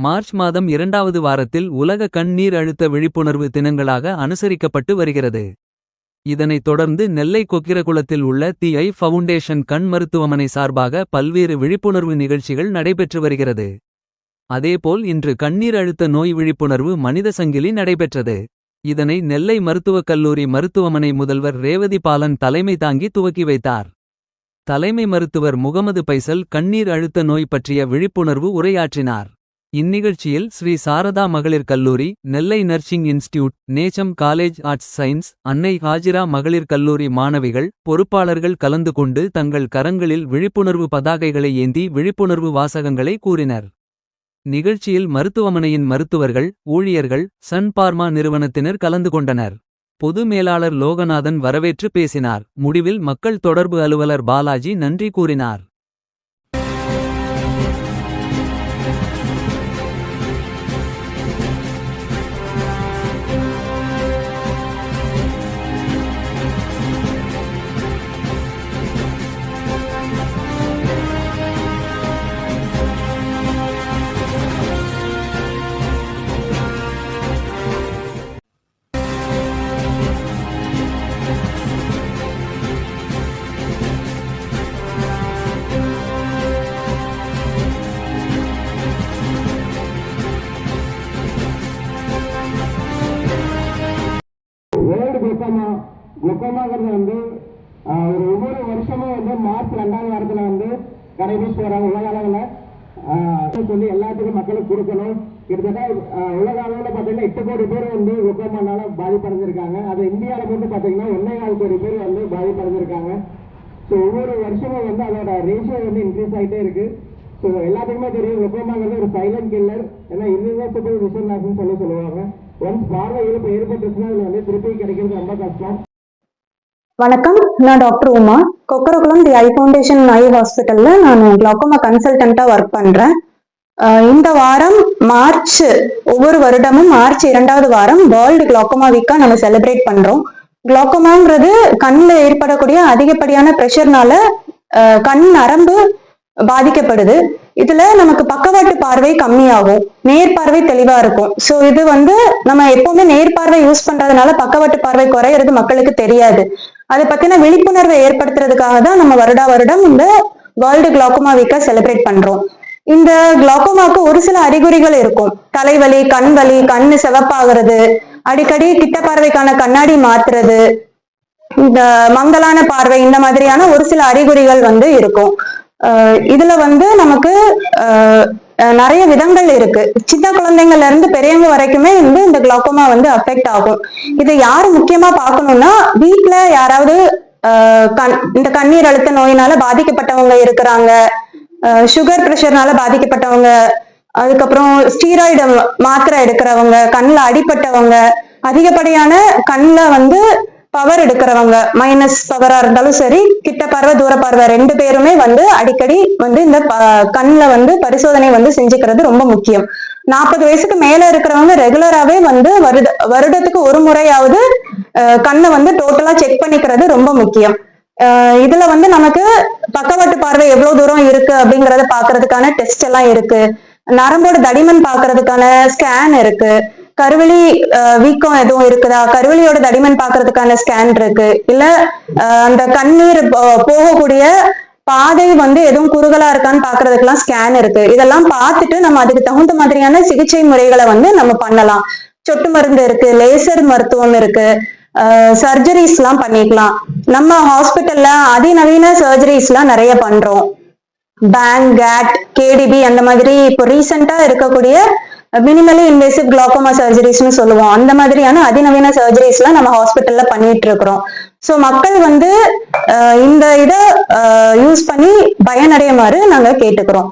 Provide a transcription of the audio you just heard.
March மாதம் 2வது வாரத்தில் உலக கண் நீர் அழுத்த விழிப்புணர்வு தினங்களாக அனுசரிக்கப்பட்டு வருகிறது. இதனைத் தொடர்ந்து நெல்லை கொக்கிரகுளத்தில் உள்ள தி ஐ ஃபவுண்டேஷன் கண் மருத்துவமனை சார்பாக பல்வேறு விழிப்புணர்வு நிகழ்ச்சிகள் நடைபெற்று வருகிறது. அதேபோல் இன்று கண்ணீர் அழுத்த நோய் விழிப்புணர்வு மனித சங்கிலி நடைபெற்றது. இதனை நெல்லை மருத்துவக் கல்லூரி மருத்துவமனை முதல்வர் ரேவதி பாலன் தலைமை தாங்கி துவக்கி வைத்தார். தலைமை மருத்துவர் முகமது பைசல் கண்ணீர் அழுத்த நோய் பற்றிய விழிப்புணர்வு உரையாற்றினார். இந்நிகழ்ச்சியில் ஸ்ரீ சாரதா மகளிர் கல்லூரி, நெல்லை நர்சிங் இன்ஸ்டிடியூட், நேச்சம் college arts science, Annai Hajira மகளிர் கல்லூரி மாணவிகள், பொறுப்பாளர்கள் கலந்து கொண்டு தங்கள் கரங்களில் விழிப்புணர்வு பதாகைகளை ஏந்தி விழிப்புணர்வு வாசகங்களை கூறினர். நிகழ்ச்சியில் மருத்துவமனையின் மருத்துவர்கள், ஊழியர்கள், சன் பார்மா நிறுவனத்தினர் கலந்து கொண்டனர். பொது மேலாளர் லோகநாதன் வரவேற்று பேசினார். முடிவில் மக்கள் தொடர்பு அலுவலர் பாலாஜி நன்றி கூறினார். குளுக்கோமாங்கிறது ஒவ்வொரு வருஷமும் மார்ச் 2வது வாரத்தில் கடைபிடிச்சு வராங்க. உலக அளவில் சொல்லி எல்லாத்துக்கும் மக்களுக்கு கொடுக்கணும். கிட்டத்தட்ட உலக அளவில் பார்த்தீங்கன்னா 8 கோடி பேர் குளுக்கோமானால பாதிப்படைஞ்சிருக்காங்க. அது இந்தியாவில் மட்டும் பார்த்தீங்கன்னா 1.25 கோடி பேர் பாதிப்படைஞ்சிருக்காங்க. ஸோ ஒவ்வொரு வருஷமும் அதோட ரேஷியோ இன்க்ரீஸ் ஆகிட்டே இருக்கு. ஸோ எல்லாத்துக்குமே தெரியும் குளுக்கோமாங்கிறது ஒரு சைலண்ட் கில்லர். ஏன்னா இர்ரிவர்சிபிள் விஷன் லாஸ்ன்னு சொல்லுவாங்க. ஒன்ஸ் பார்வை இழப்பு ஏற்பட்டுச்சுன்னா அதில் திருப்பி கிடைக்கிறது ரொம்ப கஷ்டம். வணக்கம், நான் டாக்டர் உமா. கொக்கரகுளம் தி ஐ ஃபவுண்டேஷன் ஐ ஹாஸ்பிட்டல்ல நான் கிளாக்கோமா கன்சல்டண்டா ஒர்க் பண்றேன். இந்த வாரம் ஒவ்வொரு வருடமும் மார்ச் 2வது வாரம் வேர்ல்டு கிளாக்கோமா வீக்கா நம்ம செலிப்ரேட் பண்றோம். கிளாக்கோமாங்கிறது கண்ணில் ஏற்படக்கூடிய அதிகப்படியான பிரஷர்னால கண் நரம்பு பாதிக்கப்படுது. இதுல நமக்கு பக்கவாட்டு பார்வை கம்மியாகும், நேர்பார்வை தெளிவா இருக்கும். சோ இது நம்ம எப்பவுமே நேர்பார்வை யூஸ் பண்றதுனால பக்கவாட்டு பார்வை குறையிறது மக்களுக்கு தெரியாது. அதை பத்தின விழிப்புணர்வை ஏற்படுத்துறதுக்காக தான் நம்ம வருடம் இந்த வேர்ல்டு கிளாக்கோமா வீக்கா செலிப்ரேட் பண்றோம். இந்த கிளாக்கோமாக்கு ஒரு சில அறிகுறிகள் இருக்கும். தலைவலி, கண் வலி, கண்ணு சிவப்பாகிறது, அடிக்கடி கிட்ட பார்வைக்கான கண்ணாடி மாத்துறது, இந்த மங்கலான பார்வை, இந்த மாதிரியான ஒரு சில அறிகுறிகள் இருக்கும். இதுல நமக்கு நிறைய விதங்கள் இருக்கு. சின்ன குழந்தைங்கள்ல இருந்து பெரியவங்க வரைக்குமே இந்த கிளாக்கோமா அஃபெக்ட் ஆகும். இதை யாரு முக்கியமா பார்க்கணும்னா, வீட்டுல யாராவது இந்த கண்ணீர் அழுத்த நோயினால பாதிக்கப்பட்டவங்க இருக்கிறாங்க, சுகர் பிரஷர்னால பாதிக்கப்பட்டவங்க, அதுக்கப்புறம் ஸ்டீராய்டு மாத்திரை எடுக்கிறவங்க, கண்ணில் அடிப்பட்டவங்க, அதிகப்படியான கண்ணில் பவர் எடுக்கிறவங்க, மைனஸ் பவரா இருந்தாலும் சரி, கிட்ட பார்வை தூர பார்வை 2 பேருமே அடிக்கடி இந்த கண்ணில் பரிசோதனை செஞ்சுக்கிறது ரொம்ப முக்கியம். 40 வயசுக்கு மேல இருக்கிறவங்க ரெகுலராகவே வருடத்துக்கு ஒரு முறையாவது கண்ணை டோட்டலா செக் பண்ணிக்கிறது ரொம்ப முக்கியம். இதுல நமக்கு பக்கவாட்டு பார்வை எவ்வளவு தூரம் இருக்கு அப்படிங்கறத பாக்குறதுக்கான டெஸ்ட் எல்லாம் இருக்கு. நரம்போட தடிமன் பாக்குறதுக்கான ஸ்கேன் இருக்கு. கருவெளி வீக்கம் எதுவும் இருக்குதா, கருவெளியோட தடிமன் பாக்குறதுக்கான ஸ்கேன் இருக்கு. இல்ல அந்த கண்ணீர் போகக்கூடிய பாதை எதுவும் குறுகலா இருக்கான்னு பாக்குறதுக்கெல்லாம் ஸ்கேன் இருக்கு. இதெல்லாம் பார்த்துட்டு நம்ம அதுக்கு தகுந்த மாதிரியான சிகிச்சை முறைகளை நம்ம பண்ணலாம். சொட்டு மருந்து இருக்கு, லேசர் மருத்துவம் இருக்கு, சர்ஜரிஸ் எல்லாம் பண்ணிக்கலாம். நம்ம ஹாஸ்பிட்டல்ல அதிநவீன சர்ஜரிஸ் எல்லாம் நிறைய பண்றோம். பேங், கேட், கேடிபி அந்த மாதிரி இப்போ ரீசெண்டா இருக்கக்கூடிய மினிமலி இன்வேசிவ் கிளாக்கோமா சர்ஜரிஸ்னு சொல்லுவோம். அந்த மாதிரியான அதிநவீன சர்ஜரிஸ் எல்லாம் நம்ம ஹாஸ்பிட்டல்ல பண்ணிட்டு இருக்கிறோம். சோ மக்கள் இந்த இதை யூஸ் பண்ணி பயனடையுமாறு நாங்க கேட்டுக்கிறோம்.